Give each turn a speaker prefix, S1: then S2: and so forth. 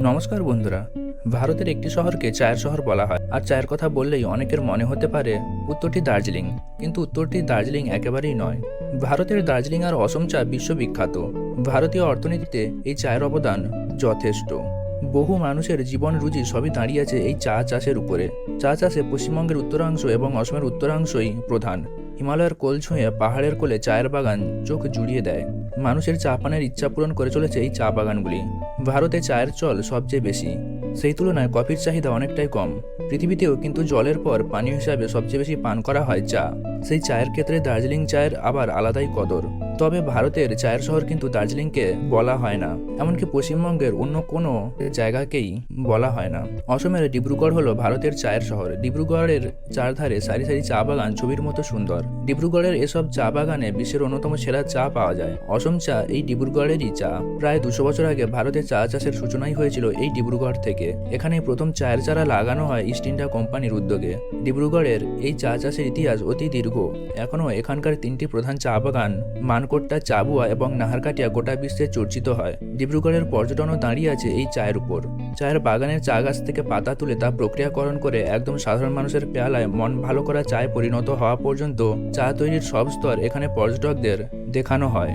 S1: নমস্কার বন্ধুরা। ভারতের একটি শহরকে চায়ের শহর বলা হয়, আর চায়ের কথা বললেই অনেকের মনে হতে পারে উত্তরটি দার্জিলিং। কিন্তু উত্তরটি দার্জিলিং একেবারেই নয়। ভারতের দার্জিলিং আর অসম চা বিশ্ববিখ্যাত। ভারতীয় অর্থনীতিতে এই চায়ের অবদান যথেষ্ট। বহু মানুষের জীবন রুজি সবই দাঁড়িয়ে আছে এই চা চাষের উপরে। চা চাষে পশ্চিমবঙ্গের উত্তরাংশ এবং অসমের উত্তরাংশই প্রধান। হিমালয়ের কোল ছুঁয়ে পাহাড়ের কোলে চায়ের বাগান চোখ জুড়িয়ে দেয়। মানুষের চা পানের ইচ্ছা পূরণ করে চলেছে এই চা বাগানগুলি। ভারতে চায়ের চল সবচেয়ে বেশি, সেই তুলনায় কফির চাহিদা অনেকটাই কম। পৃথিবীতেও কিন্তু জলের পর পানীয় হিসাবে সবচেয়ে বেশি পান করা হয় চা। সেই চায়ের ক্ষেত্রে দার্জিলিং চায়ের আবার আলাদাই কদর। তবে ভারতের চায়ের শহর কিন্তু দার্জিলিংকে বলা হয় না, এমনকি পশ্চিমবঙ্গের অন্য কোনো জায়গাকেই বলা হয় না। অসমের ডিব্রুগড় হলো ভারতের চায়ের শহর। ডিব্রুগড়ের চারধারে সারি সারি চা বাগান ছবির মতো সুন্দর। ডিব্রুগড়ের এসব চা বাগানে বিশ্বের অন্যতম সেরা চা পাওয়া যায়। অসম চা এই ডিব্রুগড়েরই চা। প্রায় 200 বছর আগে ভারতে চা চাষের সূচনাই হয়েছিল এই ডিব্রুগড় থেকে। এখানে প্রথম চায়ের চারা লাগানো হয় ইস্ট ইন্ডিয়া কোম্পানির উদ্যোগে। ডিব্রুগড়ের এই চা চাষের ইতিহাস অতি দীর্ঘ। এখনও এখানকার 3টি প্রধান চা বাগান মানকোট্টা, চাবুয়া এবং নাহারকাটিয়া গোটা বিশ্বে চর্চিত হয়। ডিব্রুগড়ের পর্যটনও দাঁড়িয়ে আছে এই চায়ের উপর। চায়ের বাগানের চা গাছ থেকে পাতা তুলে তা প্রক্রিয়াকরণ করে একদম সাধারণ মানুষের পেয়ালায় মন ভালো করা চায়ে পরিণত হওয়া পর্যন্ত চা তৈরির সব স্তর এখানে পর্যটকদের দেখানো হয়।